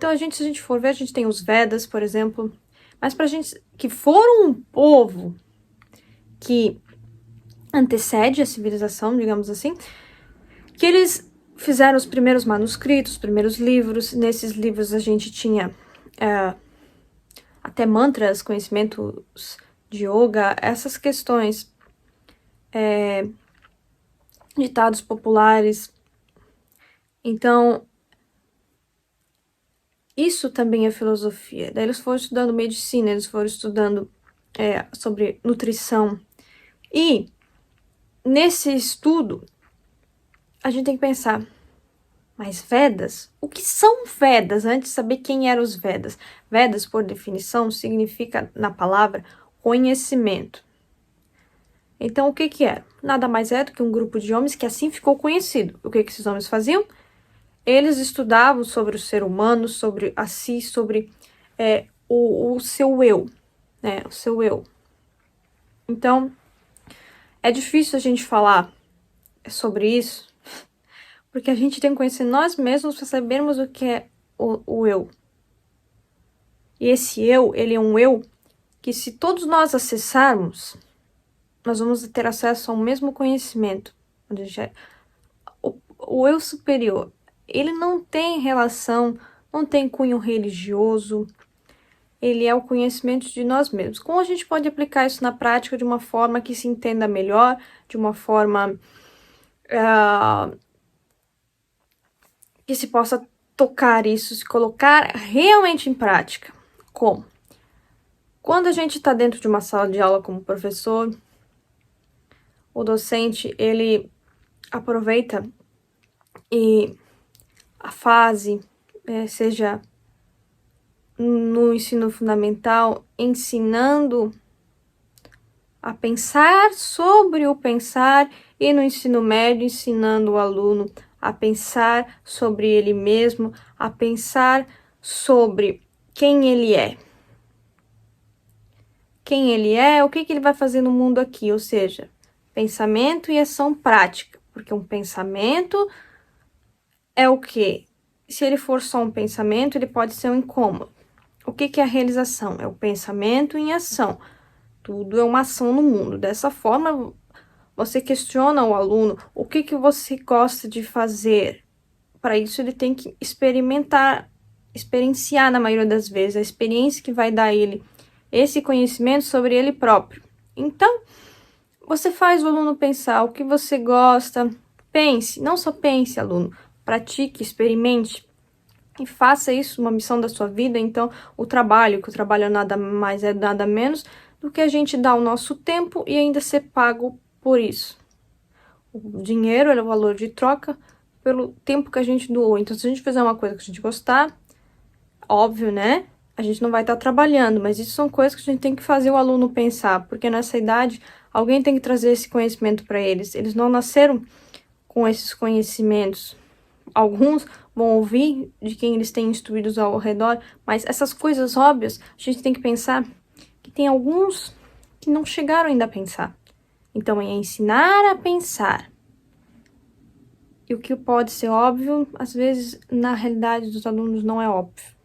Então, se a gente for ver, a gente tem os Vedas, por exemplo, mas pra gente, que foram um povo que antecede a civilização, digamos assim, que eles fizeram os primeiros manuscritos, os primeiros livros. Nesses livros a gente tinha até mantras, conhecimentos de yoga, essas questões, ditados populares. Então, isso também é filosofia. Daí eles foram estudando medicina, eles foram estudando sobre nutrição. E nesse estudo, a gente tem que pensar, mas Vedas? O que são Vedas? Antes de saber quem eram os Vedas. Vedas, por definição, significa, na palavra, conhecimento. Então, o que que era? Nada mais é do que um grupo de homens que assim ficou conhecido. O que que esses homens faziam? Eles estudavam sobre o ser humano, sobre a si, sobre o seu eu, né? O seu eu. Então, é difícil a gente falar sobre isso, porque a gente tem que conhecer nós mesmos para sabermos o que é o eu. E esse eu, ele é um eu que, se todos nós acessarmos, nós vamos ter acesso ao mesmo conhecimento. O eu superior, ele não tem relação, não tem cunho religioso, ele é o conhecimento de nós mesmos. Como a gente pode aplicar isso na prática de uma forma que se entenda melhor, de uma forma que se possa tocar isso, se colocar realmente em prática? Como? Quando a gente está dentro de uma sala de aula como professor, o docente, ele aproveita e a fase, seja no ensino fundamental, ensinando a pensar sobre o pensar, e no ensino médio, ensinando o aluno a pensar sobre ele mesmo, a pensar sobre quem ele é. Quem ele é, o que ele vai fazer no mundo aqui, ou seja, pensamento e ação prática, porque um pensamento é o quê? Se ele for só um pensamento, ele pode ser um incômodo. O que é a realização? É o pensamento em ação. Tudo é uma ação no mundo. Dessa forma, você questiona o aluno o que você gosta de fazer. Para isso, ele tem que experienciar na maioria das vezes, a experiência que vai dar a ele esse conhecimento sobre ele próprio. Então, você faz o aluno pensar o que você gosta. Pense, não só pense, aluno, pratique, experimente e faça isso uma missão da sua vida. Então, que o trabalho é nada mais, é nada menos do que a gente dar o nosso tempo e ainda ser pago por isso. O dinheiro é o valor de troca pelo tempo que a gente doou. Então, se a gente fizer uma coisa que a gente gostar, óbvio, né? A gente não vai estar trabalhando, mas isso são coisas que a gente tem que fazer o aluno pensar, porque nessa idade alguém tem que trazer esse conhecimento para eles. Eles não nasceram com esses conhecimentos. Alguns vão ouvir de quem eles têm instruídos ao redor, mas essas coisas óbvias, a gente tem que pensar que tem alguns que não chegaram ainda a pensar. Então, é ensinar a pensar. E o que pode ser óbvio, às vezes, na realidade dos alunos não é óbvio.